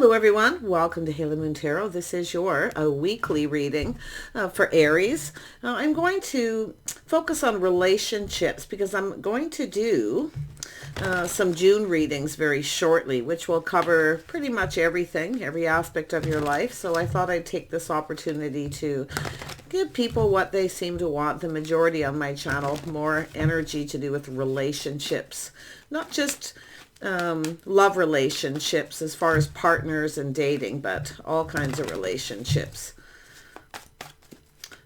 Hello everyone, welcome to Halo Moon Tarot. This is your weekly reading for Aries. I'm going to focus on relationships because I'm going to do some June readings very shortly, which will cover pretty much everything, every aspect of your life. So I thought I'd take this opportunity to give people what they seem to want. The majority on my channel, more energy to do with relationships, not just love relationships as far as partners and dating, but all kinds of relationships.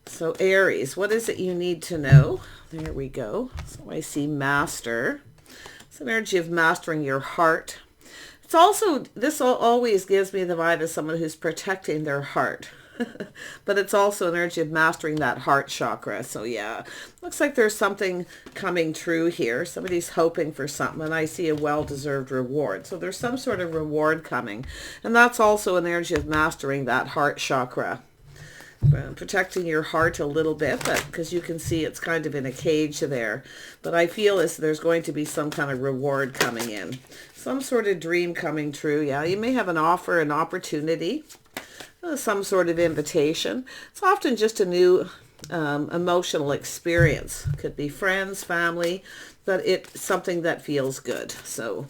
So Aries, what is it you need to know? There we go. So I see Master. It's an energy of mastering your heart. It's also, this always gives me the vibe of someone who's protecting their heart. But it's also an energy of mastering that heart chakra. So yeah, looks like there's something coming true here. Somebody's hoping for something, and I see a well-deserved reward. So there's some sort of reward coming. And that's also an energy of mastering that heart chakra. Protecting your heart a little bit, but because you can see it's kind of in a cage there. But I feel as there's going to be some kind of reward coming in. Some sort of dream coming true. Yeah, you may have an offer, an opportunity. Some sort of invitation. It's often just a new emotional experience. Could be friends, family, but it's something that feels good. So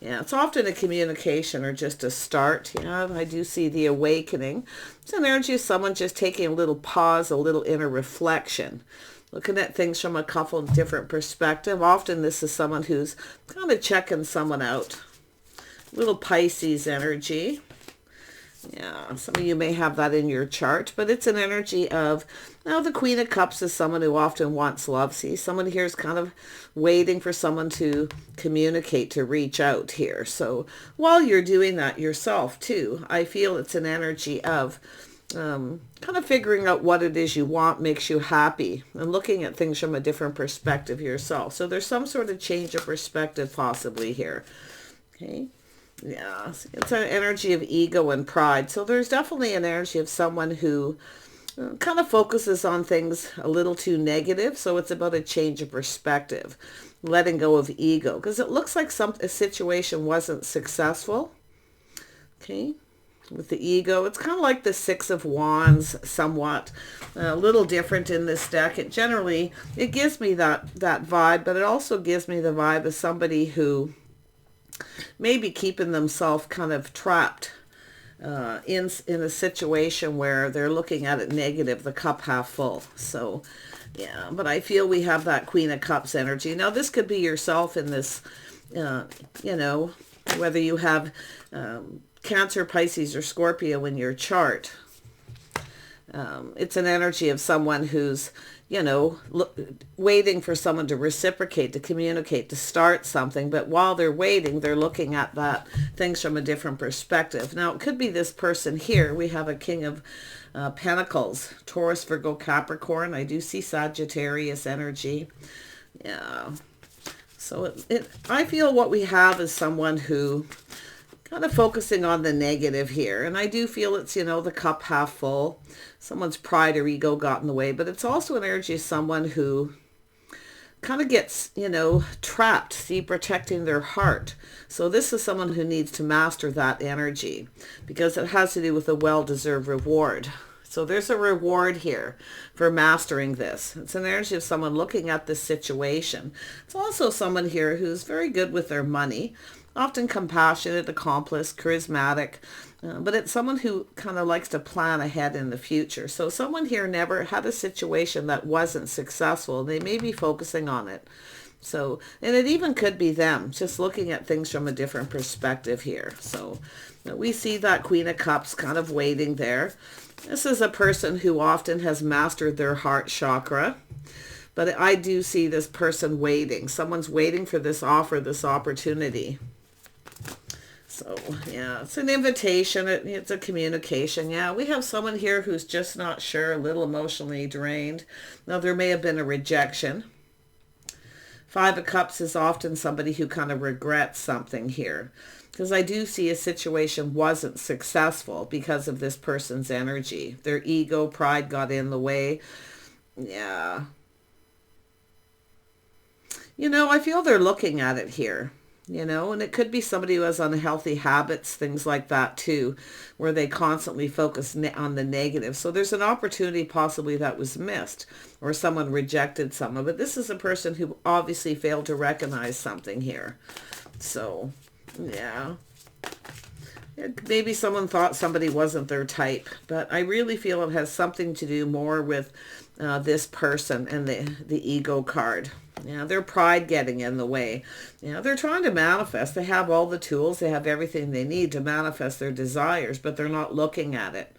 yeah, it's often a communication or just a start. Yeah, I do see the awakening. It's an energy of someone just taking a little pause, a little inner reflection, looking at things from a couple different perspective. Often this is someone who's kind of checking someone out. Little Pisces energy. Yeah, some of you may have that in your chart, but it's an energy of, now the Queen of Cups is someone who often wants love. See, someone here is kind of waiting for someone to communicate, to reach out here. So while you're doing that yourself too, I feel it's an energy of kind of figuring out what it is you want makes you happy and looking at things from a different perspective yourself. So there's some sort of change of perspective possibly here. Okay. Yeah, it's an energy of ego and pride. So there's definitely an energy of someone who kind of focuses on things a little too negative. So it's about a change of perspective, letting go of ego, because it looks like a situation wasn't successful. Okay, with the ego, it's kind of like the Six of Wands, somewhat a little different in this deck. It generally, it gives me that vibe, but it also gives me the vibe of somebody who maybe keeping themselves kind of trapped in a situation where they're looking at it negative, the cup half full. So yeah, but I feel we have that Queen of Cups energy. Now this could be yourself in this, you know, whether you have Cancer, Pisces, or Scorpio in your chart. It's an energy of someone who's, you know, waiting for someone to reciprocate, to communicate, to start something. But while they're waiting, they're looking at that things from a different perspective. Now, it could be this person here. We have a King of Pentacles, Taurus, Virgo, Capricorn. I do see Sagittarius energy. Yeah. So I feel what we have is someone who kind of focusing on the negative here. And I do feel it's, you know, the cup half full. Someone's pride or ego got in the way, but it's also an energy of someone who kind of gets, you know, trapped, see, protecting their heart. So this is someone who needs to master that energy because it has to do with a well-deserved reward. So there's a reward here for mastering this. It's an energy of someone looking at this situation. It's also someone here who's very good with their money, often compassionate, accomplished, charismatic, but it's someone who kind of likes to plan ahead in the future. So someone here never had a situation that wasn't successful. They may be focusing on it. So, and it even could be them just looking at things from a different perspective here. So we see that Queen of Cups kind of waiting there. This is a person who often has mastered their heart chakra. But I do see this person waiting. Someone's waiting for this offer, this opportunity. So, yeah, it's an invitation. It's a communication. Yeah, we have someone here who's just not sure, a little emotionally drained. Now, there may have been a rejection. Five of Cups is often somebody who kind of regrets something here. Because I do see a situation wasn't successful because of this person's energy. Their ego, pride got in the way. Yeah. You know, I feel they're looking at it here. you know, and it could be somebody who has unhealthy habits, things like that too, where they constantly focus on the negative. So there's an opportunity possibly that was missed, or someone rejected someone. But this is a person who obviously failed to recognize something here. So, yeah. Maybe someone thought somebody wasn't their type, but I really feel it has something to do more with this person and the ego card. Yeah, their pride getting in the way. They're trying to manifest. They have all the tools. They have everything they need to manifest their desires, but they're not looking at it.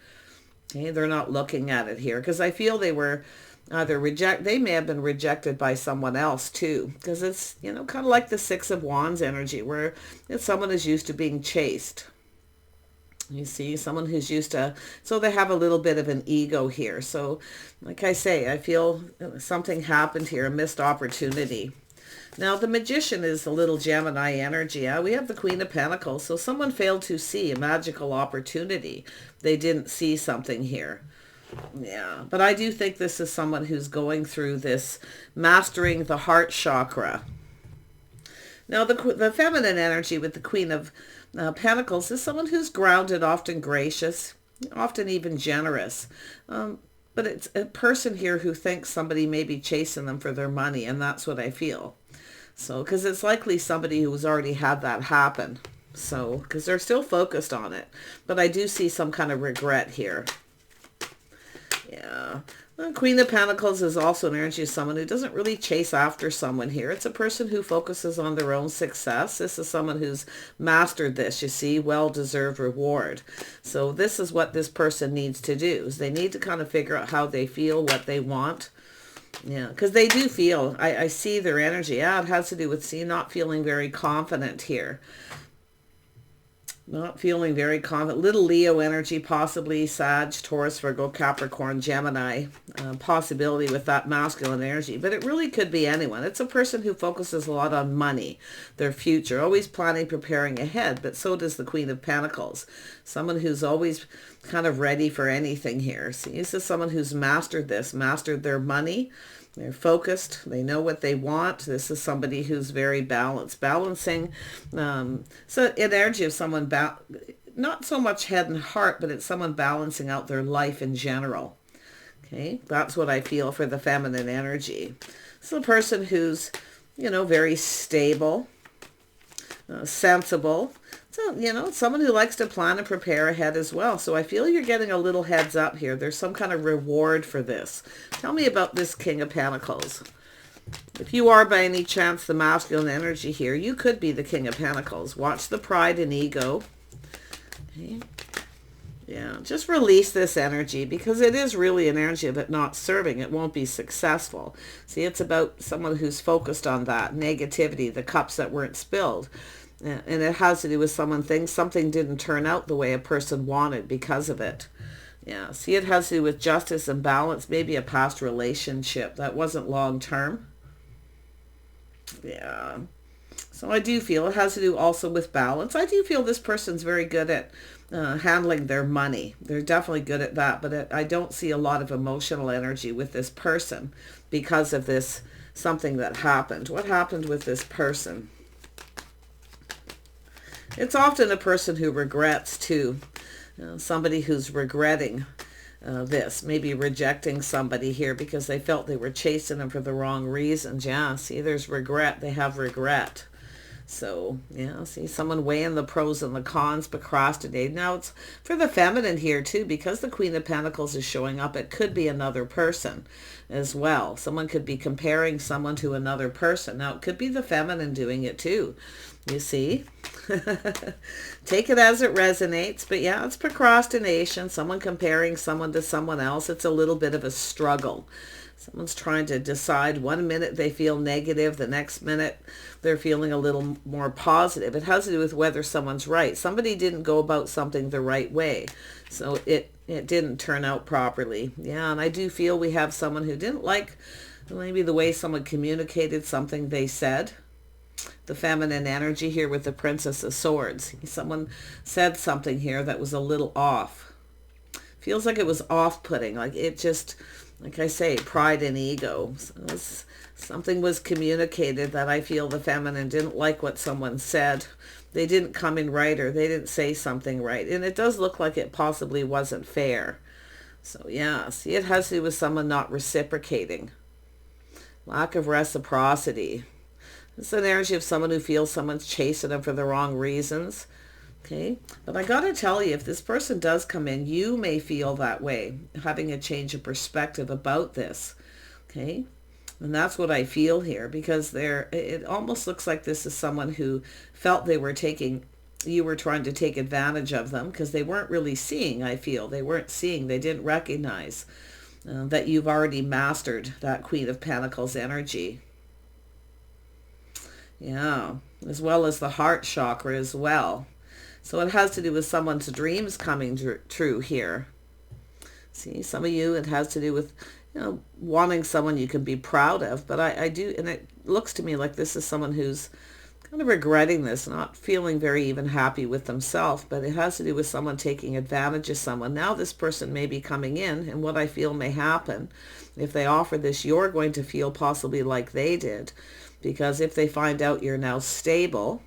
Okay, they're not looking at it here because I feel they were either they may have been rejected by someone else too, because it's, kind of like the Six of Wands energy, where it's someone who's used to being chased. You see, someone who's used to, so they have a little bit of an ego here. So like I say, I feel something happened here, a missed opportunity. Now the Magician is a little Gemini energy. We have the Queen of Pentacles. So someone failed to see a magical opportunity. They didn't see something here. Yeah, but I do think this is someone who's going through this mastering the heart chakra. Now the feminine energy with the Queen of Pentacles is someone who's grounded, often gracious, often even generous. But it's a person here who thinks somebody may be chasing them for their money, and that's what I feel. So, because it's likely somebody who's already had that happen. So, because they're still focused on it. But I do see some kind of regret here. Yeah. The Queen of Pentacles is also an energy of someone who doesn't really chase after someone here. It's a person who focuses on their own success. This is someone who's mastered this, you see, well-deserved reward. So this is what this person needs to do, is they need to kind of figure out how they feel, what they want. Yeah, because they do feel, I see their energy. Yeah, it has to do with, not feeling very confident here. Not feeling very confident. Little Leo energy, possibly Sag, Taurus, Virgo, Capricorn, Gemini. Possibility with that masculine energy. But it really could be anyone. It's a person who focuses a lot on money, their future, always planning, preparing ahead. But so does the Queen of Pentacles. Someone who's always kind of ready for anything here. See, this is someone who's mastered this, mastered their money. They're focused. They know what they want. This is somebody who's very balanced. Balancing. So an energy of someone, not so much head and heart, but it's someone balancing out their life in general. Okay, that's what I feel for the feminine energy. So a person who's, very stable, sensible. So, someone who likes to plan and prepare ahead as well. So I feel you're getting a little heads up here. There's some kind of reward for this. Tell me about this King of Pentacles. If you are by any chance the masculine energy here, you could be the King of Pentacles. Watch the pride and ego. Okay. Yeah, just release this energy, because it is really an energy of it not serving. It won't be successful. See, it's about someone who's focused on that negativity, the cups that weren't spilled. And it has to do with someone thinks something didn't turn out the way a person wanted because of it. Yeah, see, it has to do with justice and balance, maybe a past relationship that wasn't long term. Yeah. So I do feel it has to do also with balance. I do feel this person's very good at handling their money. They're definitely good at that, but I don't see a lot of emotional energy with this person because of this, something that happened. What happened with this person? It's often a person who regrets too. Somebody who's regretting this, maybe rejecting somebody here because they felt they were chasing them for the wrong reasons. Yeah, see, there's regret. They have regret. So, yeah, see, someone weighing the pros and the cons, procrastinating. Now, it's for the feminine here, too, because the Queen of Pentacles is showing up. It could be another person as well. Someone could be comparing someone to another person. Now, it could be the feminine doing it, too. You see? Take it as it resonates. But yeah, it's procrastination. Someone comparing someone to someone else. It's a little bit of a struggle. Someone's trying to decide. One minute they feel negative. The next minute they're feeling a little more positive. It has to do with whether someone's right. Somebody didn't go about something the right way. So it didn't turn out properly. Yeah, and I do feel we have someone who didn't like maybe the way someone communicated something they said. The feminine energy here with the Princess of Swords. Someone said something here that was a little off. Feels like it was off-putting. Like it just, like I say, pride and ego. So Something was communicated that I feel the feminine didn't like what someone said. They didn't come in right, or they didn't say something right. And it does look like it possibly wasn't fair. So yeah, see, it has to do with someone not reciprocating. Lack of reciprocity. It's an energy of someone who feels someone's chasing them for the wrong reasons. Okay, but I gotta tell you, if this person does come in, you may feel that way, having a change of perspective about this. Okay, and that's what I feel here, because it almost looks like this is someone who felt you were trying to take advantage of them, because they weren't really seeing, I feel. They weren't seeing, they didn't recognize that you've already mastered that Queen of Pentacles energy. Yeah, as well as the heart chakra as well. So it has to do with someone's dreams coming true here. See, some of you, it has to do with, wanting someone you can be proud of. But I do, and it looks to me like this is someone who's kind of regretting this, not feeling very even happy with themselves. But it has to do with someone taking advantage of someone. Now this person may be coming in, and what I feel may happen, if they offer this, you're going to feel possibly like they did. Because if they find out you're now stable,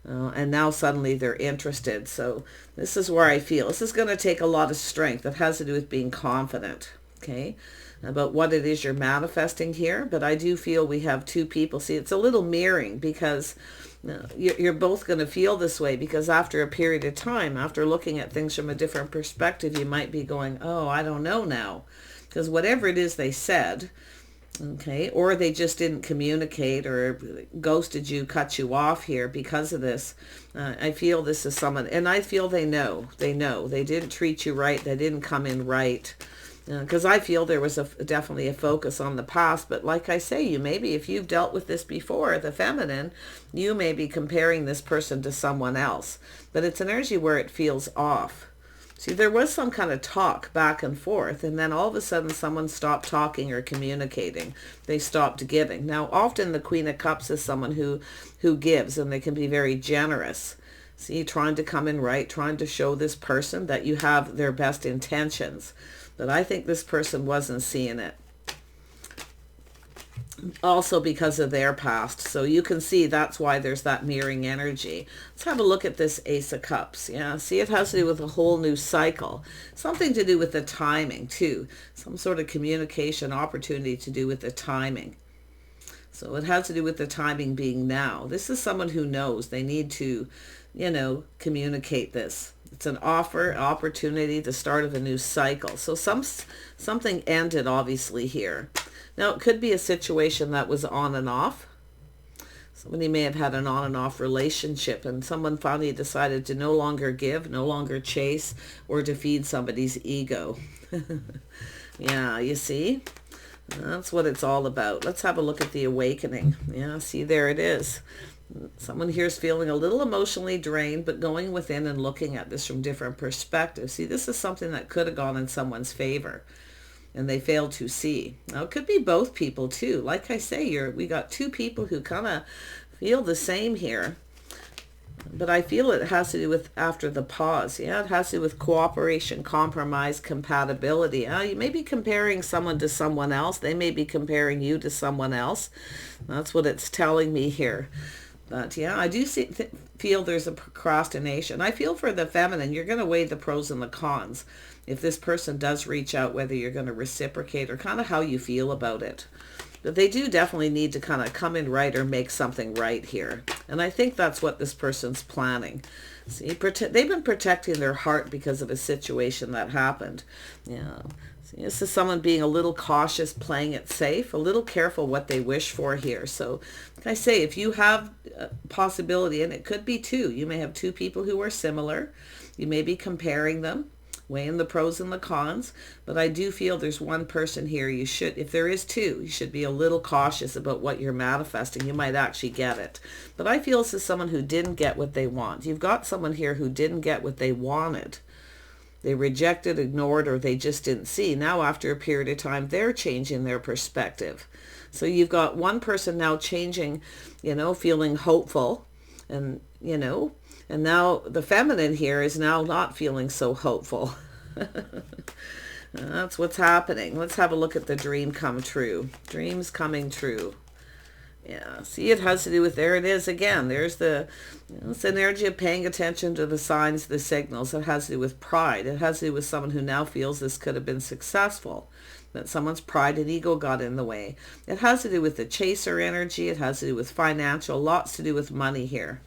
and now suddenly they're interested. So this is where I feel this is going to take a lot of strength. It has to do with being confident, okay, about what it is you're manifesting here. But I do feel we have two people. See, it's a little mirroring, because you're both going to feel this way, because after a period of time, after looking at things from a different perspective, you might be going, oh, I don't know now. Because whatever it is they said, okay, or they just didn't communicate, or ghosted you, cut you off here because of this. I feel this is someone, and I feel they know they didn't treat you right, they didn't come in right, because I feel there was definitely a focus on the past. But like I say, if you've dealt with this before, the feminine, you may be comparing this person to someone else, but it's an energy where it feels off. See, there was some kind of talk back and forth, and then all of a sudden someone stopped talking or communicating. They stopped giving. Now, often the Queen of Cups is someone who gives, and they can be very generous. See, trying to come in right, trying to show this person that you have their best intentions. But I think this person wasn't seeing it. Also because of their past. So you can see that's why there's that mirroring energy. Let's have a look at this Ace of Cups. Yeah, see, it has to do with a whole new cycle. Something to do with the timing too. Some sort of communication opportunity to do with the timing. So it has to do with the timing being now. This is someone who knows they need to, communicate this. It's an opportunity, the start of a new cycle. So something ended obviously here. Now, it could be a situation that was on and off. Somebody may have had an on and off relationship, and someone finally decided to no longer give, no longer chase, or to feed somebody's ego. Yeah, you see? That's what it's all about. Let's have a look at the awakening. Yeah, see, there it is. Someone here is feeling a little emotionally drained, but going within and looking at this from different perspectives. See, this is something that could have gone in someone's favor, and they failed to see. Now, it could be both people too. Like I say, we got two people who kind of feel the same here. But I feel it has to do with after the pause. Yeah, it has to do with cooperation, compromise, compatibility. You may be comparing someone to someone else. They may be comparing you to someone else. That's what it's telling me here. But yeah, I do feel there's a procrastination. I feel for the feminine, you're going to weigh the pros and the cons. If this person does reach out, whether you're going to reciprocate or kind of how you feel about it. But they do definitely need to kind of come in right or make something right here. And I think that's what this person's planning. See, they've been protecting their heart because of a situation that happened. Yeah. See, this is someone being a little cautious, playing it safe, a little careful what they wish for here. So, like I say, if you have a possibility, and it could be two, you may have two people who are similar. You may be comparing them, weighing the pros and the cons, but I do feel there's one person here you should, if there is two, you should be a little cautious about what you're manifesting. You might actually get it. But I feel this is someone who didn't get what they want. You've got someone here who didn't get what they wanted. They rejected, ignored, or they just didn't see. Now, after a period of time, they're changing their perspective. So you've got one person now changing, feeling hopeful, and, and now the feminine here is now not feeling so hopeful. That's what's happening. Let's have a look at the dream come true. Dreams coming true. Yeah, see, it has to do with, there it is again. There's the, it's the energy of paying attention to the signs, the signals. It has to do with pride. It has to do with someone who now feels this could have been successful, that someone's pride and ego got in the way. It has to do with the chaser energy. It has to do with financial, lots to do with money here.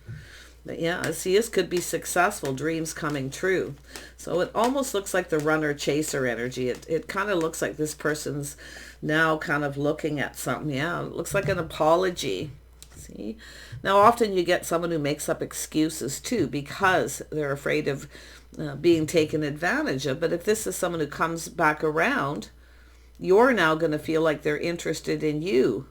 But yeah, see, this could be successful, dreams coming true. So it almost looks like the runner-chaser energy. It kind of looks like this person's now kind of looking at something. Yeah, it looks like an apology. See? Now, often you get someone who makes up excuses, too, because they're afraid of being taken advantage of. But if this is someone who comes back around, you're now going to feel like they're interested in you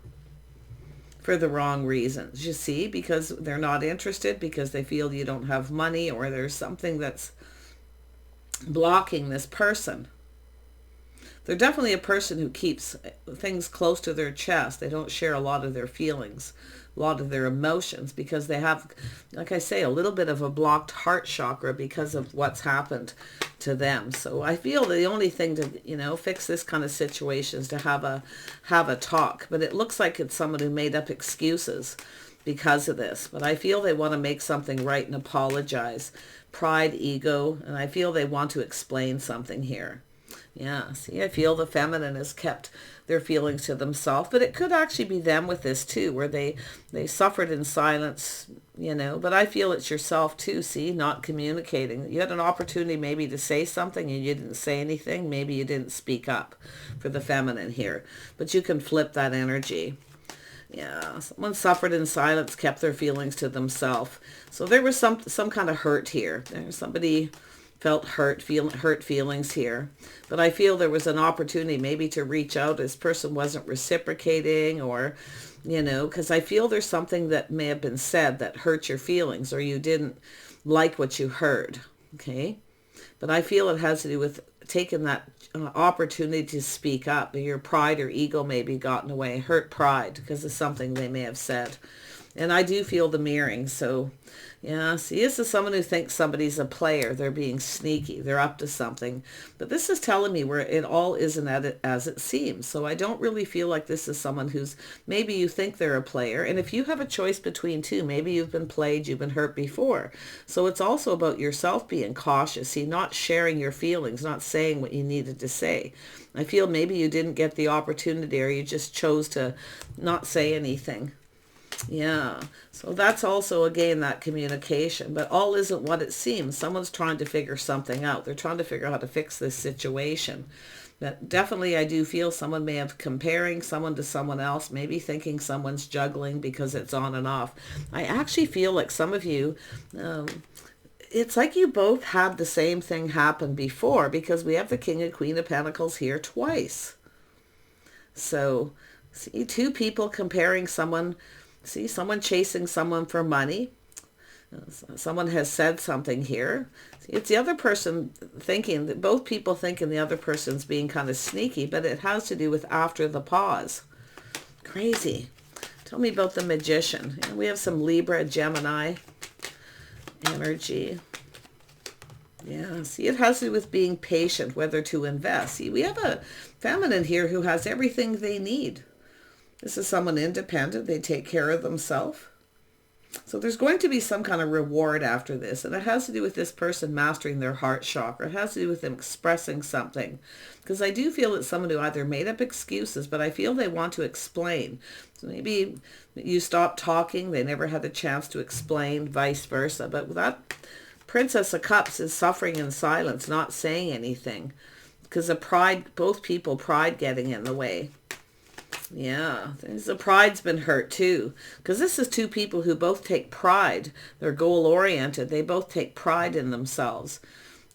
for the wrong reasons, you see, because they're not interested, because they feel you don't have money, or there's something that's blocking this person. They're definitely a person who keeps things close to their chest. They don't share a lot of their feelings, a lot of their emotions, because they have, like I say, a little bit of a blocked heart chakra because of what's happened to them. So I feel the only thing to, fix this kind of situation is to have a talk. But it looks like it's someone who made up excuses because of this. But I feel they want to make something right and apologize. Pride, ego, and I feel they want to explain something here. Yeah, see, I feel the feminine has kept their feelings to themselves, but it could actually be them with this too, where they suffered in silence, but I feel it's yourself too, see, not communicating. You had an opportunity maybe to say something and you didn't say anything. Maybe you didn't speak up for the feminine here, but you can flip that energy. Yeah, someone suffered in silence, kept their feelings to themselves. So there was some kind of hurt here. There's somebody felt hurt feelings here. But I feel there was an opportunity maybe to reach out. This person wasn't reciprocating, or, because I feel there's something that may have been said that hurt your feelings, or you didn't like what you heard. Okay. But I feel it has to do with taking that opportunity to speak up. Your pride or ego may be gotten away, hurt pride because of something they may have said. And I do feel the mirroring. So, yeah, see, this is someone who thinks somebody's a player. They're being sneaky. They're up to something. But this is telling me where it all isn't as it seems. So I don't really feel like this is someone who's, maybe you think they're a player. And if you have a choice between two, maybe you've been played, you've been hurt before. So it's also about yourself being cautious. See, not sharing your feelings, not saying what you needed to say. I feel maybe you didn't get the opportunity, or you just chose to not say anything. Yeah, so that's also, again, that communication. But all isn't what it seems. Someone's trying to figure something out. They're trying to figure out how to fix this situation. But definitely I do feel someone may have comparing someone to someone else, maybe thinking someone's juggling because it's on and off. I actually feel like some of you, it's like you both had the same thing happen before, because we have the King and Queen of Pentacles here twice. So, see, two people comparing someone. See, someone chasing someone for money. Someone has said something here. See, it's the other person thinking, that both people thinking the other person's being kind of sneaky, but it has to do with after the pause. Crazy. Tell me about the Magician. And we have some Libra, Gemini energy. Yeah, see, it has to do with being patient, whether to invest. See, we have a feminine here who has everything they need. This is someone independent. They take care of themselves. So there's going to be some kind of reward after this. And it has to do with this person mastering their heart chakra. It has to do with them expressing something. Because I do feel it's someone who either made up excuses, but I feel they want to explain. So maybe you stopped talking. They never had a chance to explain, vice versa. But that Princess of Cups is suffering in silence, not saying anything. Because of pride, both people, pride getting in the way. Yeah, the pride's been hurt too, because this is two people who both take pride. They're goal-oriented. They both take pride in themselves.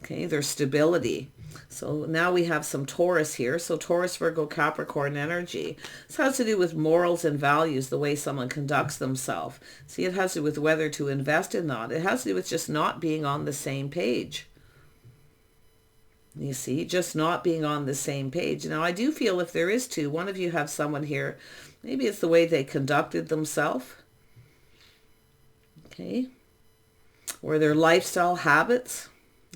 Okay, their stability. So now we have some Taurus here. So Taurus, Virgo, Capricorn energy. This has to do with morals and values, the way someone conducts themselves. See, it has to do with whether to invest or not. It has to do with just not being on the same page. You see, just not being on the same page. Now, I do feel if there is two, one of you have someone here, maybe it's the way they conducted themselves. Okay. Or their lifestyle habits.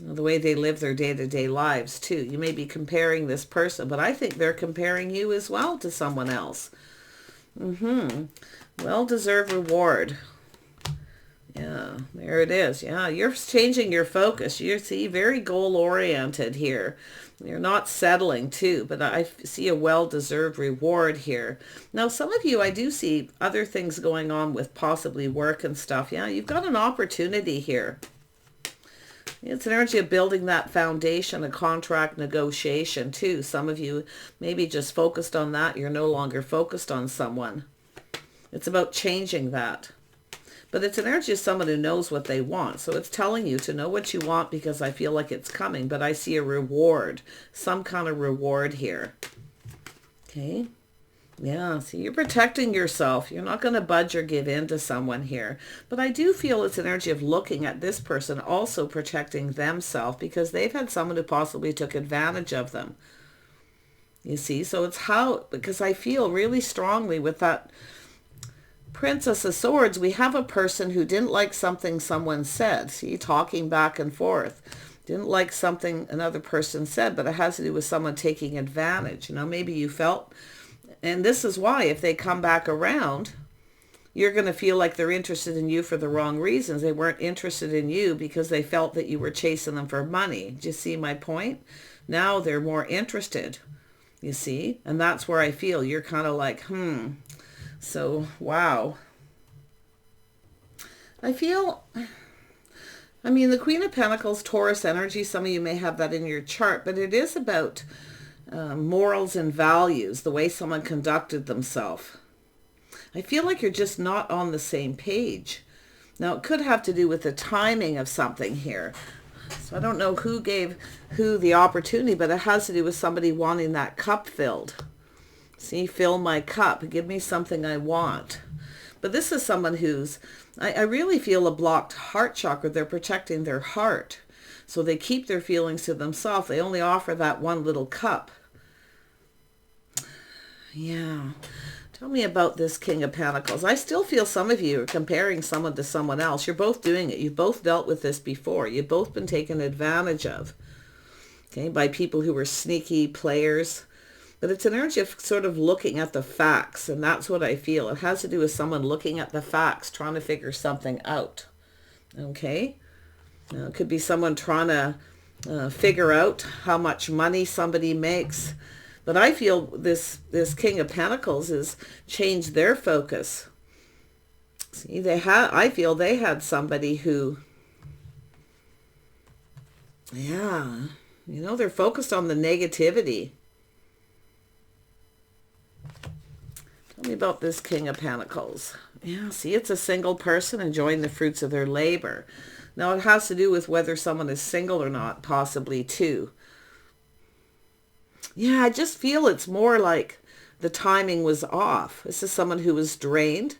The way they live their day-to-day lives too. You may be comparing this person, but I think they're comparing you as well to someone else. Well-deserved reward. Yeah, there it is. Yeah, you're changing your focus. You see, very goal-oriented here. You're not settling too, but I see a well-deserved reward here. Now, some of you, I do see other things going on with possibly work and stuff. Yeah, you've got an opportunity here. It's an energy of building that foundation, a contract negotiation too. Some of you maybe just focused on that. You're no longer focused on someone. It's about changing that. But it's an energy of someone who knows what they want. So it's telling you to know what you want because I feel like it's coming. But I see a reward, some kind of reward here. Okay. Yeah, see, you're protecting yourself. You're not going to budge or give in to someone here. But I do feel it's an energy of looking at this person also protecting themselves because they've had someone who possibly took advantage of them. You see, so it's how, because I feel really strongly with that Princess of Swords, we have a person who didn't like something someone said. See, talking back and forth. Didn't like something another person said, but it has to do with someone taking advantage. You know, maybe you felt, and this is why if they come back around, you're going to feel like they're interested in you for the wrong reasons. They weren't interested in you because they felt that you were chasing them for money. Do you see my point? Now they're more interested, you see? And that's where I feel you're kind of like, So, wow. I feel, I mean, the Queen of Pentacles, Taurus energy, some of you may have that in your chart, but it is about morals and values, the way someone conducted themselves. I feel like you're just not on the same page. Now, it could have to do with the timing of something here. So I don't know who gave who the opportunity, but it has to do with somebody wanting that cup filled. See, fill my cup. Give me something I want. But this is someone who's, I really feel a blocked heart chakra. They're protecting their heart. So they keep their feelings to themselves. They only offer that one little cup. Yeah. Tell me about this King of Pentacles. I still feel some of you are comparing someone to someone else. You're both doing it. You've both dealt with this before. You've both been taken advantage of, okay, by people who were sneaky players. But it's an energy of sort of looking at the facts, and that's what I feel. It has to do with someone looking at the facts, trying to figure something out, okay? Now, it could be someone trying to figure out how much money somebody makes. But I feel this King of Pentacles has changed their focus. See, I feel they had somebody who, yeah, you know, they're focused on the negativity. Tell me about this King of Pentacles. Yeah, see, it's a single person enjoying the fruits of their labor. Now, it has to do with whether someone is single or not, possibly, too. Yeah, I just feel it's more like the timing was off. This is someone who was drained.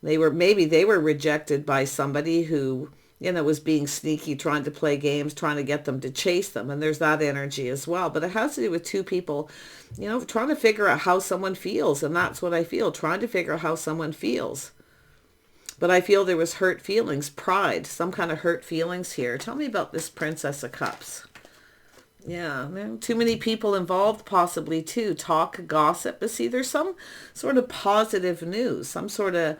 Maybe they were rejected by somebody who, you know, was being sneaky, trying to play games, trying to get them to chase them. And there's that energy as well. But it has to do with two people, you know, trying to figure out how someone feels. And that's what I feel, trying to figure out how someone feels. But I feel there was hurt feelings, pride, some kind of hurt feelings here. Tell me about this Princess of Cups. Yeah, too many people involved possibly too. Talk, gossip. But see, there's some sort of positive news, some sort of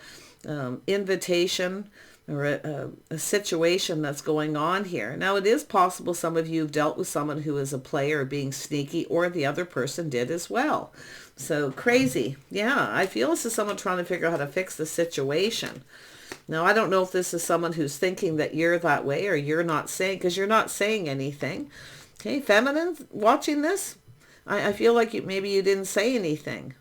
invitation or a situation that's going on here. Now, it is possible some of you have dealt with someone who is a player being sneaky, or the other person did as well. So crazy. Yeah, I feel this is someone trying to figure out how to fix the situation. Now, I don't know if this is someone who's thinking that you're that way or you're not saying, because you're not saying anything. Okay, feminine, watching this, I feel like maybe you didn't say anything.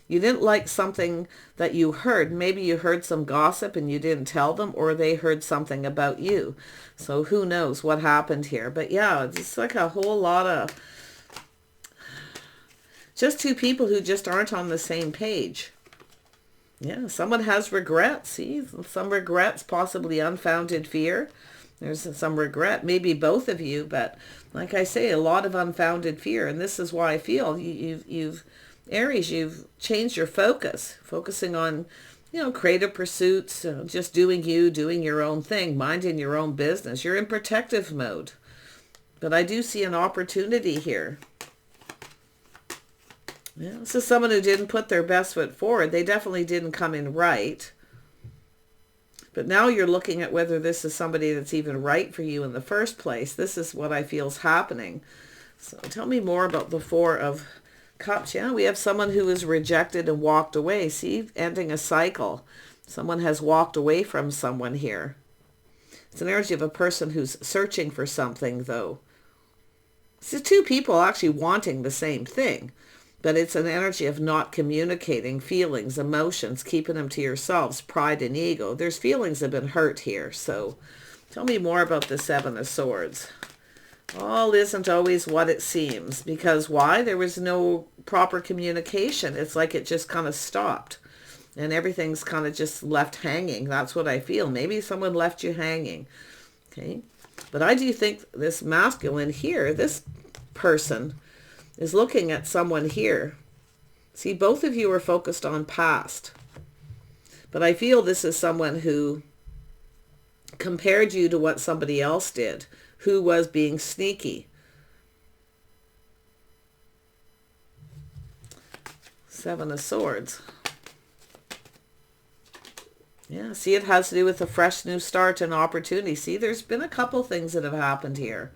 You didn't like something that you heard. Maybe you heard some gossip and you didn't tell them, or they heard something about you. So who knows what happened here. But yeah, it's like a whole lot of just two people who just aren't on the same page. Yeah, someone has regrets. See, some regrets, possibly unfounded fear. There's some regret, maybe both of you, but like I say, a lot of unfounded fear. And this is why I feel you've Aries, you've changed your focus, focusing on, you know, creative pursuits, just doing your own thing, minding your own business. You're in protective mode. but I do see an opportunity here. Yeah, this is someone who didn't put their best foot forward. They definitely didn't come in right. But now you're looking at whether this is somebody that's even right for you in the first place. This is what I feel is happening. So tell me more about the Four of Cups. Yeah, we have someone who is rejected and walked away. See, ending a cycle. Someone has walked away from someone here. It's an energy of a person who's searching for something, though. It's two people actually wanting the same thing. But it's an energy of not communicating feelings, emotions, keeping them to yourselves, pride and ego. There's feelings that have been hurt here. So tell me more about the Seven of Swords. All isn't always what it seems. Because why? There was no proper communication. It's like it just kind of stopped. And everything's kind of just left hanging. That's what I feel. Maybe someone left you hanging. Okay. But I do think this masculine here, this person, is looking at someone here. See, both of you are focused on past. But I feel this is someone who compared you to what somebody else did, who was being sneaky. Seven of Swords. Yeah, see, it has to do with a fresh new start and opportunity. See, there's been a couple things that have happened here.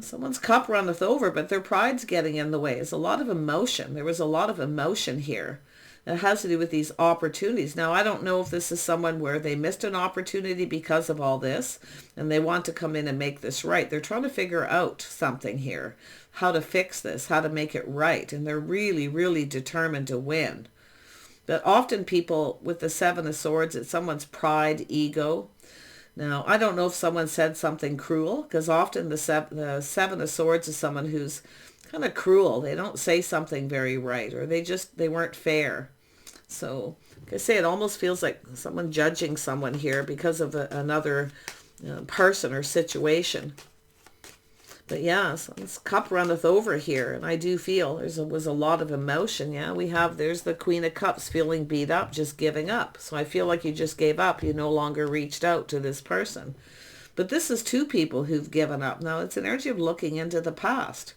Someone's cup runneth over, but their pride's getting in the way. There's a lot of emotion. There was a lot of emotion here. It has to do with these opportunities. Now, I don't know if this is someone where they missed an opportunity because of all this, and they want to come in and make this right. They're trying to figure out something here, how to fix this, how to make it right, and they're really, really determined to win. But often people with the Seven of Swords, it's someone's pride, ego. Now, I don't know if someone said something cruel, because often the Seven of Swords is someone who's kind of cruel. They don't say something very right, or they weren't fair. So, like I say, it almost feels like someone judging someone here because of another person or situation. But yeah, so this cup runneth over here, and I do feel was a lot of emotion. Yeah, there's the Queen of Cups feeling beat up, just giving up. So I feel like you just gave up. You no longer reached out to this person. But this is two people who've given up. Now, it's an energy of looking into the past.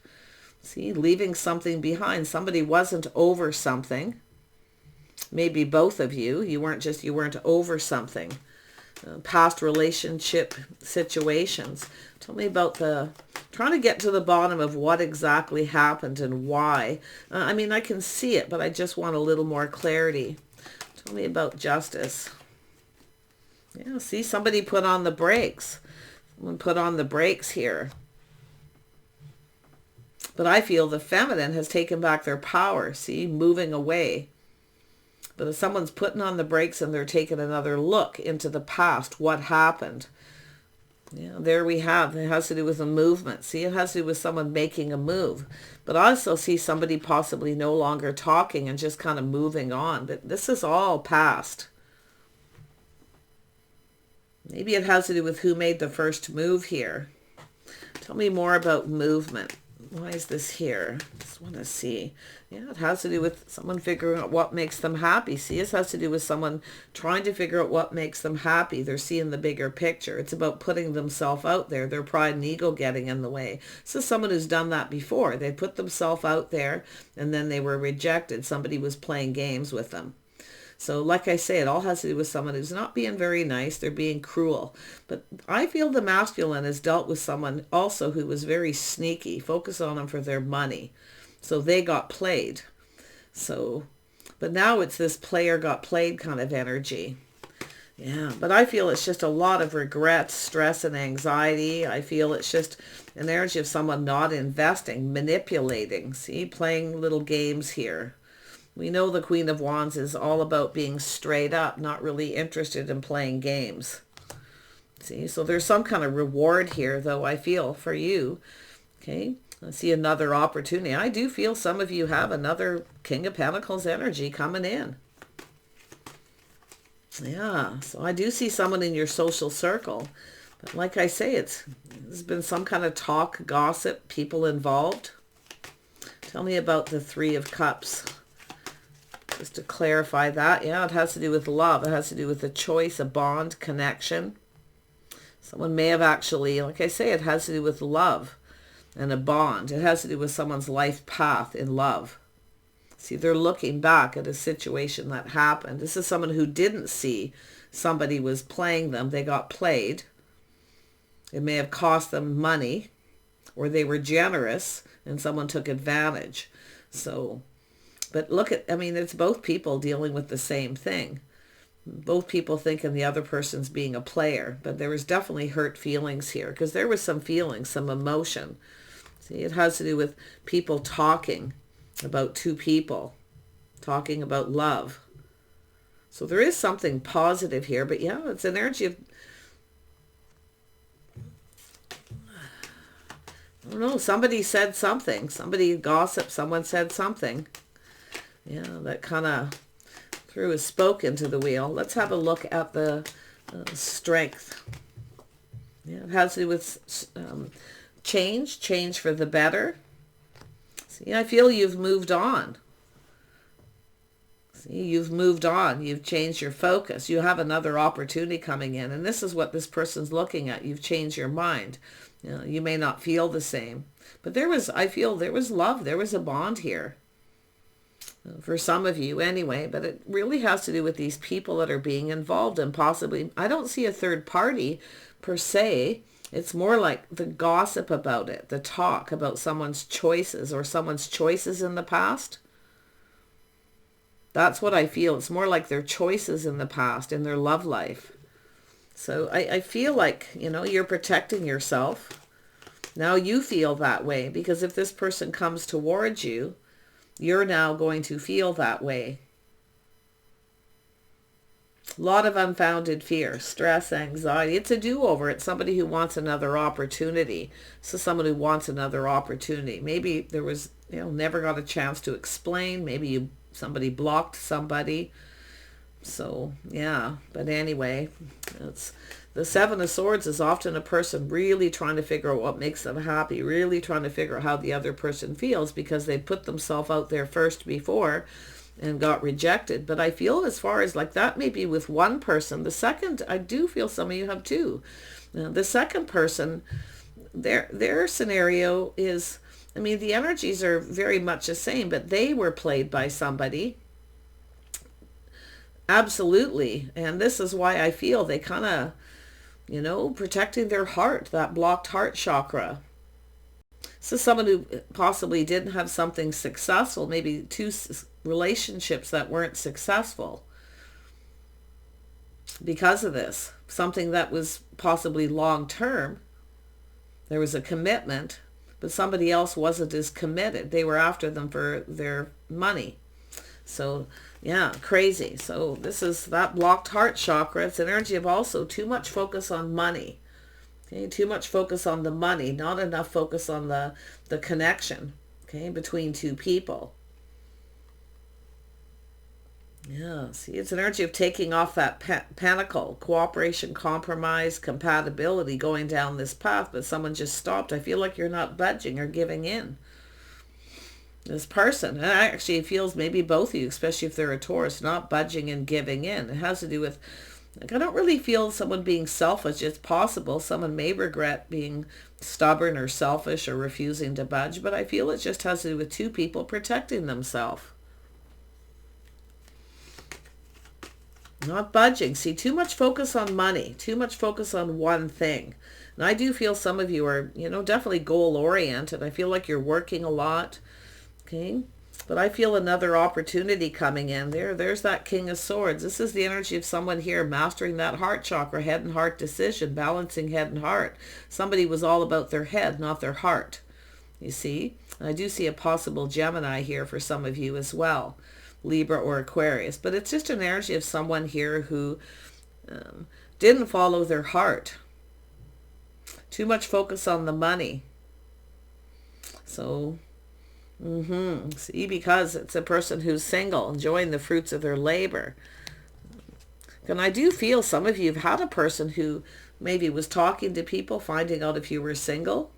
See, leaving something behind. Somebody wasn't over something. Maybe both of you. You weren't over something. Past relationship situations. Tell me about trying to get to the bottom of what exactly happened and why. I mean, I can see it, but I just want a little more clarity. Tell me about Justice. Yeah, see, somebody put on the brakes. Someone put on the brakes here. But I feel the feminine has taken back their power. See, moving away. But if someone's putting on the brakes and they're taking another look into the past, what happened? Yeah, there we have. It has to do with a movement. See, it has to do with someone making a move. But I also see somebody possibly no longer talking and just kind of moving on. But this is all past. Maybe it has to do with who made the first move here. Tell me more about movement. Why is this here? I just want to see. Yeah, it has to do with someone figuring out what makes them happy. See, this has to do with someone trying to figure out what makes them happy. They're seeing the bigger picture. It's about putting themselves out there. Their pride and ego getting in the way. This is someone who's done that before. They put themselves out there and then they were rejected. Somebody was playing games with them. So like I say, it all has to do with someone who's not being very nice. They're being cruel. But I feel the masculine has dealt with someone also who was very sneaky, focused on them for their money. So they got played. But now it's this player got played kind of energy. Yeah, but I feel it's just a lot of regret, stress, and anxiety. I feel it's just an energy of someone not investing, manipulating. See, playing little games here. We know the Queen of Wands is all about being straight up, not really interested in playing games. See, so there's some kind of reward here, though, I feel, for you. Okay, I see another opportunity. I do feel some of you have another King of Pentacles energy coming in. Yeah, so I do see someone in your social circle. But like I say, there's been some kind of talk, gossip, people involved. Tell me about the Three of Cups. Just to clarify that, yeah, it has to do with love. It has to do with a choice, a bond, connection. Someone may have actually, like I say, it has to do with love and a bond. It has to do with someone's life path in love. See, they're looking back at a situation that happened. This is someone who didn't see somebody was playing them. They got played. It may have cost them money, or they were generous and someone took advantage. So, but look at, I mean, it's both people dealing with the same thing. Both people thinking the other person's being a player, but there was definitely hurt feelings here because there was some feelings, some emotion. See, it has to do with people talking about two people, talking about love. So there is something positive here, but yeah, it's an energy of, I don't know, somebody said something, somebody gossiped, someone said something. Yeah, that kind of threw a spoke into the wheel. Let's have a look at the strength. Yeah, it has to do with change for the better. See, I feel you've moved on. See, you've moved on. You've changed your focus. You have another opportunity coming in, and this is what this person's looking at. You've changed your mind. You know, you may not feel the same, but I feel there was love. There was a bond here. For some of you anyway, but it really has to do with these people that are being involved, and possibly, I don't see a third party per se. It's more like the gossip about it, the talk about someone's choices or someone's choices in the past. That's what I feel. It's more like their choices in the past, in their love life. So I feel like, you know, you're protecting yourself. Now you feel that way because if this person comes towards you, you're now going to feel that way. A lot of unfounded fear, stress, anxiety. It's a do-over. It's somebody who wants another opportunity. So someone who wants another opportunity. Maybe there was, you know, never got a chance to explain. Maybe somebody blocked somebody. So, yeah. But anyway, it's the Seven of Swords is often a person really trying to figure out what makes them happy, really trying to figure out how the other person feels because they put themselves out there first before and got rejected. But I feel as far as like that may be with one person. The second, I do feel some of you have two. The second person, their scenario is, I mean, the energies are very much the same, but they were played by somebody. Absolutely. And this is why I feel they kind of, you know, protecting their heart, that blocked heart chakra. So someone who possibly didn't have something successful, maybe two relationships that weren't successful because of this. Something that was possibly long-term. There was a commitment, but somebody else wasn't as committed. They were after them for their money. So, yeah, crazy. So this is that blocked heart chakra. It's an energy of also too much focus on money. Okay, too much focus on the money, not enough focus on the connection, okay, between two people. Yeah, see, it's an energy of taking off that pentacle, cooperation, compromise, compatibility, going down this path, but someone just stopped. I feel like you're not budging or giving in. This person, and actually it feels maybe both of you, especially if they're a Taurus, not budging and giving in. It has to do with, like, I don't really feel someone being selfish. It's possible someone may regret being stubborn or selfish or refusing to budge, but I feel it just has to do with two people protecting themselves. Not budging. See, too much focus on money, too much focus on one thing. And I do feel some of you are, you know, definitely goal-oriented. I feel like you're working a lot. Okay, but I feel another opportunity coming in there. There's that King of Swords. This is the energy of someone here mastering that heart chakra, head and heart decision, balancing head and heart. Somebody was all about their head, not their heart. You see? I do see a possible Gemini here for some of you as well, Libra or Aquarius. But it's just an energy of someone here who didn't follow their heart. Too much focus on the money. So... See, because it's a person who's single, enjoying the fruits of their labor. And I do feel some of you have had a person who maybe was talking to people, finding out if you were single.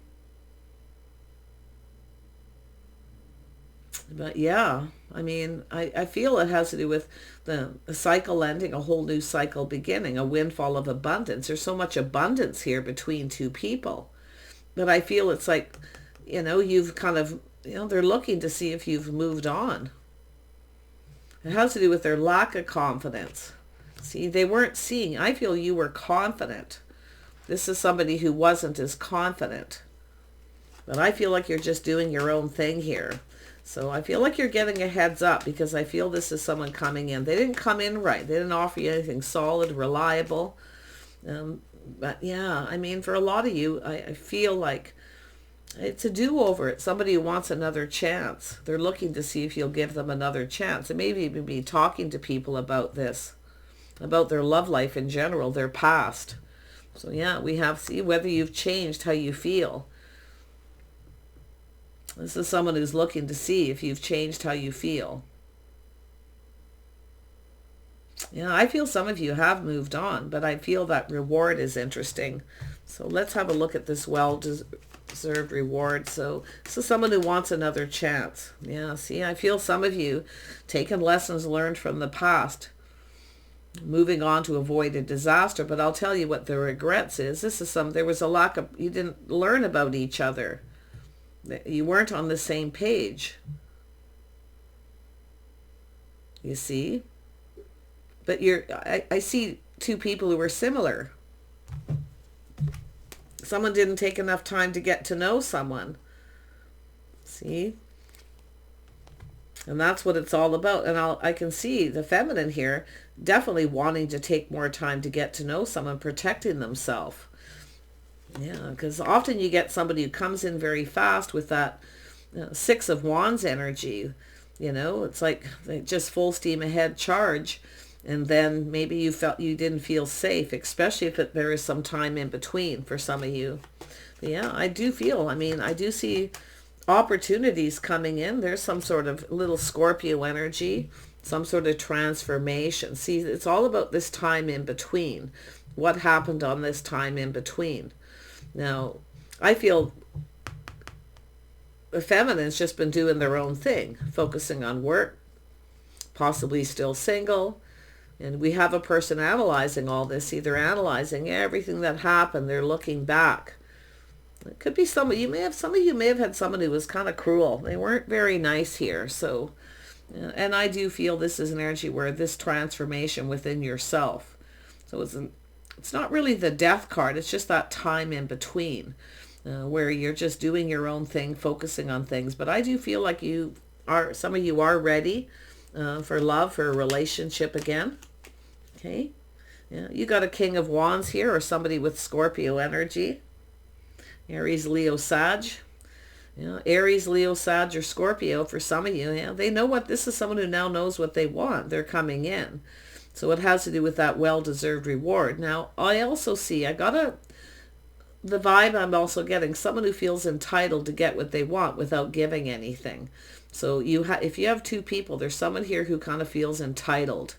But yeah, I mean, I feel it has to do with the cycle ending, a whole new cycle beginning, a windfall of abundance. There's so much abundance here between two people. But I feel it's like, you've kind of, they're looking to see if you've moved on. It has to do with their lack of confidence. See, they weren't seeing. I feel you were confident. This is somebody who wasn't as confident. But I feel like you're just doing your own thing here. So I feel like you're getting a heads up, because I feel this is someone coming in. They didn't come in right. They didn't offer you anything solid, reliable. But yeah, I mean, for a lot of you, I feel like it's a do-over. It's somebody who wants another chance. They're looking to see if you'll give them another chance. And maybe even be talking to people about this, about their love life in general, their past. So yeah, we have, see whether you've changed how you feel. This is someone who's looking to see if you've changed how you feel. Yeah, I feel some of you have moved on, but I feel that reward is interesting. So let's have a look at this well-deserved reward. So this is someone who wants another chance. Yeah, see, I feel some of you taking lessons learned from the past, moving on to avoid a disaster. But I'll tell you what the regrets is. There was a lack of, you didn't learn about each other. You weren't on the same page. You see? But I see two people who are similar. Someone didn't take enough time to get to know someone. See? And that's what it's all about. And I can see the feminine here definitely wanting to take more time to get to know someone, protecting themselves. Yeah, because often you get somebody who comes in very fast with that Six of Wands energy. It's like they just full steam ahead charge. And then maybe you felt you didn't feel safe, especially if there is some time in between for some of you. But yeah, I do see opportunities coming in. There's some sort of little Scorpio energy, some sort of transformation. See, it's all about this time in between. What happened on this time in between? Now, I feel the feminine's just been doing their own thing, focusing on work, possibly still single. And we have a person analyzing all this. See, they're analyzing everything that happened. They're looking back. It could be some of you may have had someone who was kind of cruel. They weren't very nice here. So, and I do feel this is an energy where this transformation within yourself. So it's not really the death card. It's just that time in between where you're just doing your own thing, focusing on things. But I do feel like some of you are ready for love, for a relationship again. Okay. Yeah, you got a King of Wands here, or somebody with Scorpio energy. Aries, Leo, Sag. Aries, Leo, Sag, or Scorpio for some of you. Yeah, they know what this is. Someone who now knows what they want. They're coming in. So it has to do with that well-deserved reward. Now, I also see, the vibe I'm also getting, someone who feels entitled to get what they want without giving anything. So if you have two people, there's someone here who kind of feels entitled.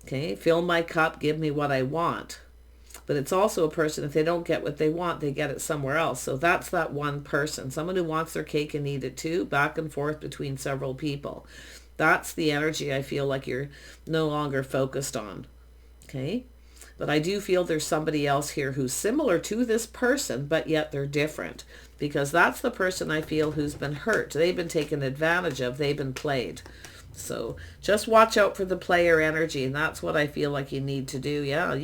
Okay, fill my cup, give me what I want. But it's also a person, if they don't get what they want, they get it somewhere else. So that's that one person, someone who wants their cake and eat it too, back and forth between several people. That's the energy I feel like you're no longer focused on. Okay? But I do feel there's somebody else here who's similar to this person, but yet they're different. Because that's the person I feel who's been hurt. They've been taken advantage of. They've been played. So just watch out for the player energy. And that's what I feel like you need to do. Yeah,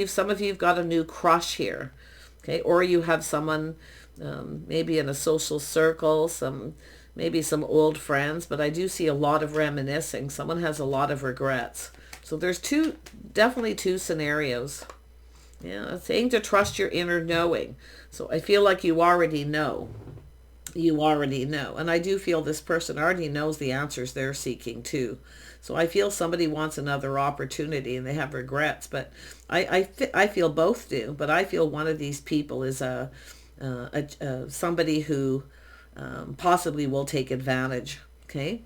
some of you have got a new crush here. Okay? Or you have someone maybe in a social circle, maybe some old friends. But I do see a lot of reminiscing. Someone has a lot of regrets. So there's definitely two scenarios. Yeah, saying to trust your inner knowing. So I feel like you already know. You already know. And I do feel this person already knows the answers they're seeking too. So I feel somebody wants another opportunity and they have regrets. But I feel both do. But I feel one of these people is somebody who possibly will take advantage. Okay?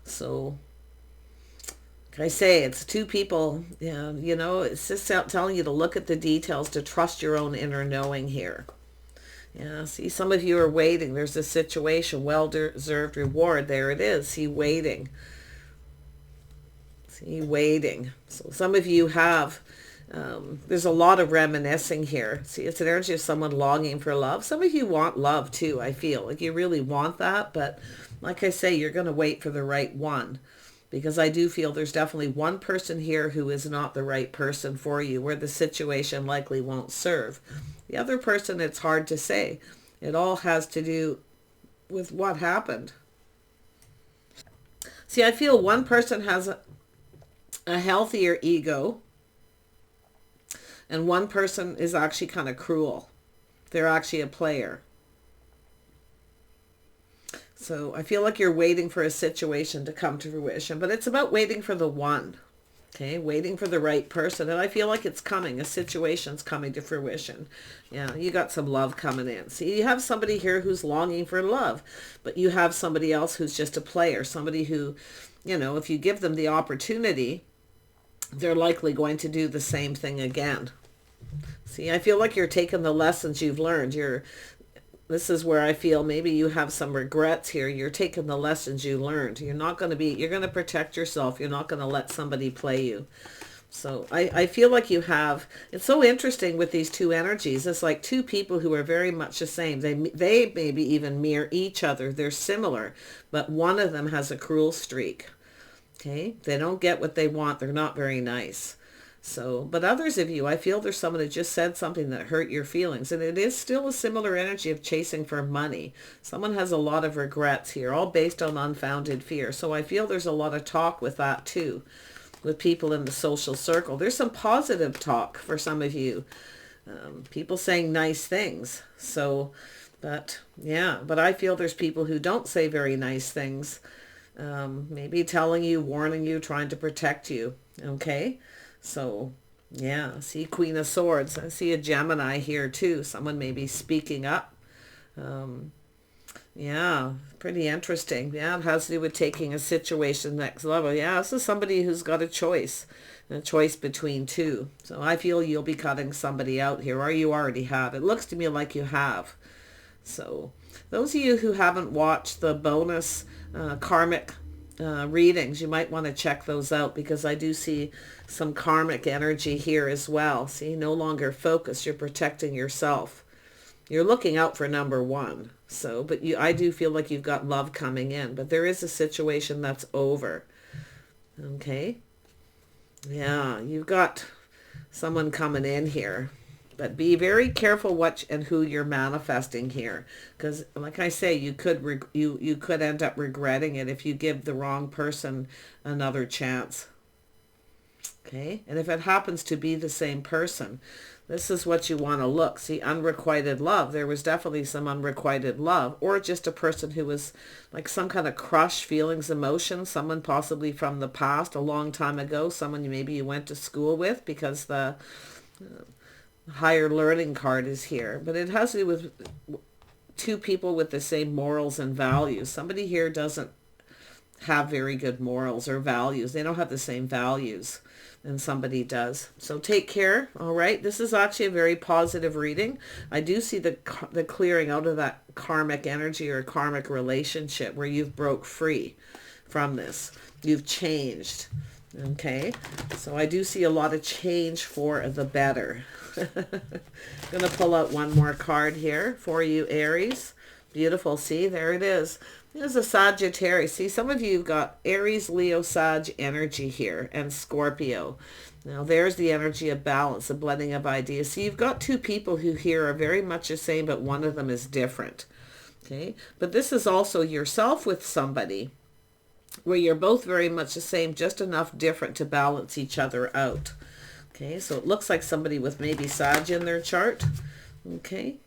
So I say it's two people, it's just telling you to look at the details, to trust your own inner knowing here. Yeah, see, some of you are waiting. There's a situation, well-deserved reward. There it is. See, waiting. See, waiting. So some of you have, there's a lot of reminiscing here. See, it's an energy of someone longing for love. Some of you want love too, I feel. Like you really want that, but like I say, you're going to wait for the right one. Because I do feel there's definitely one person here who is not the right person for you, where the situation likely won't serve. The other person, it's hard to say. It all has to do with what happened. See, I feel one person has a healthier ego, and one person is actually kind of cruel. They're actually a player. So I feel like you're waiting for a situation to come to fruition, but it's about waiting for the one. Okay, waiting for the right person. And I feel like it's coming. A situation's coming to fruition. Yeah, you got some love coming in. See, you have somebody here who's longing for love, but you have somebody else who's just a player. Somebody who, if you give them the opportunity, they're likely going to do the same thing again. See, I feel like you're taking the lessons you've learned. This is where I feel maybe you have some regrets here. You're taking the lessons you learned. You're going to protect yourself. You're not going to let somebody play you. So I feel like you have, it's so interesting with these two energies. It's like two people who are very much the same. They maybe even mirror each other. They're similar, but one of them has a cruel streak. Okay. They don't get what they want. They're not very nice. So, but others of you, I feel there's someone that just said something that hurt your feelings. And it is still a similar energy of chasing for money. Someone has a lot of regrets here, all based on unfounded fear. So I feel there's a lot of talk with that too, with people in the social circle. There's some positive talk for some of you. People saying nice things. So, but I feel there's people who don't say very nice things. Maybe telling you, warning you, trying to protect you. Okay. So, yeah, see Queen of Swords. I see a Gemini here too. Someone may be speaking up. Yeah, pretty interesting. Yeah, it has to do with taking a situation next level. Yeah, this is somebody who's got a choice between two. So I feel you'll be cutting somebody out here, or you already have. It looks to me like you have. So those of you who haven't watched the bonus Karmic readings, you might want to check those out, because I do see some karmic energy here as well. See, no longer focused. You're protecting yourself. You're looking out for number one. So, but I do feel like you've got love coming in, but there is a situation that's over. Okay. Yeah, you've got someone coming in here. But be very careful what and who you're manifesting here, because, like I say, you could you could end up regretting it if you give the wrong person another chance. Okay, and if it happens to be the same person, this is what you want to look. See, unrequited love. There was definitely some unrequited love, or just a person who was like some kind of crush, feelings, emotions. Someone possibly from the past, a long time ago. Someone maybe you went to school with, because the higher learning card is here. But it has to do with two people with the same morals and values. Somebody here doesn't have very good morals or values. They don't have the same values than somebody does. So take care. All right. This is actually a very positive reading. I do see the clearing out of that karmic energy or karmic relationship where you've broke free from this. You've changed. Okay. So I do see a lot of change for the better. Going to pull out one more card here for you, Aries. Beautiful. See, there it is. There's a Sagittarius. See, some of you have got Aries, Leo, Sag energy here, and Scorpio. Now, there's the energy of balance, the blending of ideas. See, you've got two people who here are very much the same, but one of them is different. Okay, but this is also yourself with somebody where you're both very much the same, just enough different to balance each other out. Okay, so it looks like somebody with maybe Sag in their chart. Okay.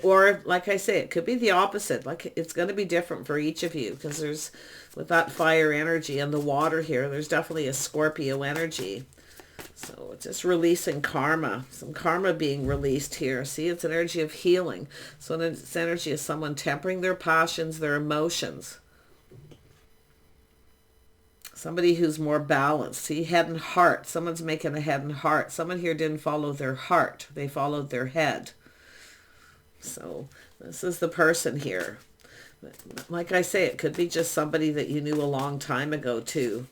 Or like I say, it could be the opposite. Like it's going to be different for each of you, because there's, with that fire energy and the water here, there's definitely a Scorpio energy. So it's just releasing karma, some karma being released here. See, it's an energy of healing. So it's energy of someone tempering their passions, their emotions. Somebody who's more balanced. See, head and heart. Someone's making a head and heart. Someone here didn't follow their heart. They followed their head. So this is the person here. Like I say, it could be just somebody that you knew a long time ago too.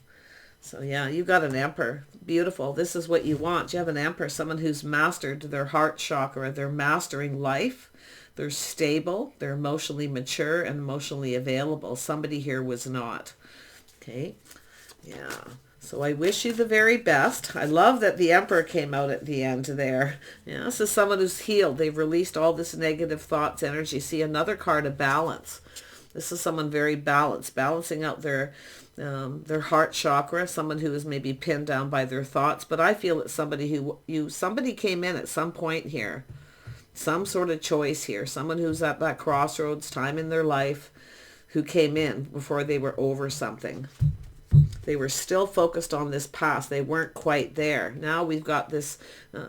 So yeah, you got an Emperor. Beautiful. This is what you want. You have an Emperor, someone who's mastered their heart chakra. They're mastering life. They're stable. They're emotionally mature and emotionally available. Somebody here was not. Okay. Yeah. So I wish you the very best. I love that the Emperor came out at the end there. Yeah, this is someone who's healed. They've released all this negative thoughts, energy. See, another card of balance. This is someone very balanced, balancing out their heart chakra, someone who is maybe pinned down by their thoughts. But I feel it's somebody somebody came in at some point here, some sort of choice here, someone who's at that crossroads time in their life, who came in before they were over something. They were still focused on this past. They weren't quite there. Now we've got this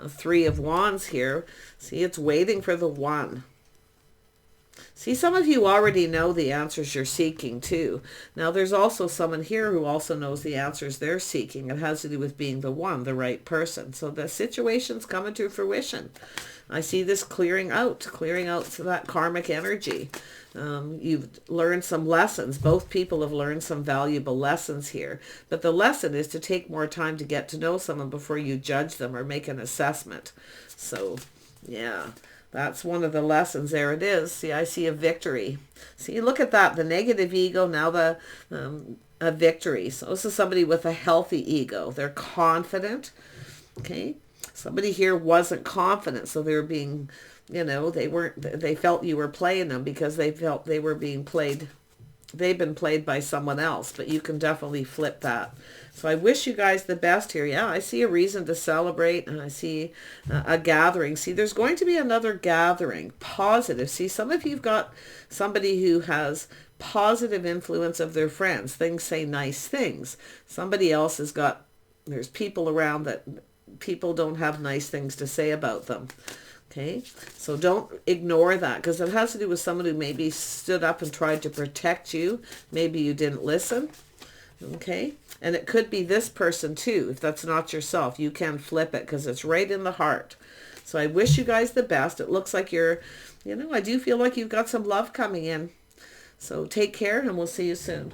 Three of Wands here. See, it's waiting for the one. See, some of you already know the answers you're seeking too. Now there's also someone here who also knows the answers they're seeking. It has to do with being the one, the right person. So the situation's coming to fruition. I see this clearing out that karmic energy. You've learned some lessons. Both people have learned some valuable lessons here. But the lesson is to take more time to get to know someone before you judge them or make an assessment. So, yeah. That's one of the lessons. There it is. See, I see a victory. See, look at that. The negative ego, now a victory. So this is somebody with a healthy ego. They're confident. Okay. Somebody here wasn't confident. So they were being, they felt you were playing them because they felt they were being played. They've been played by someone else, but you can definitely flip that. So I wish you guys the best here. Yeah, I see a reason to celebrate, and I see a gathering. See, there's going to be another gathering, positive. See, some of you've got somebody who has positive influence of their friends. Things say nice things. Somebody else has got, there's people around that people don't have nice things to say about them. Okay, so don't ignore that because it has to do with someone who maybe stood up and tried to protect you. Maybe you didn't listen. Okay, and it could be this person too. If that's not yourself, you can flip it because it's right in the heart. So I wish you guys the best. It looks like you're, I do feel like you've got some love coming in. So take care and we'll see you soon.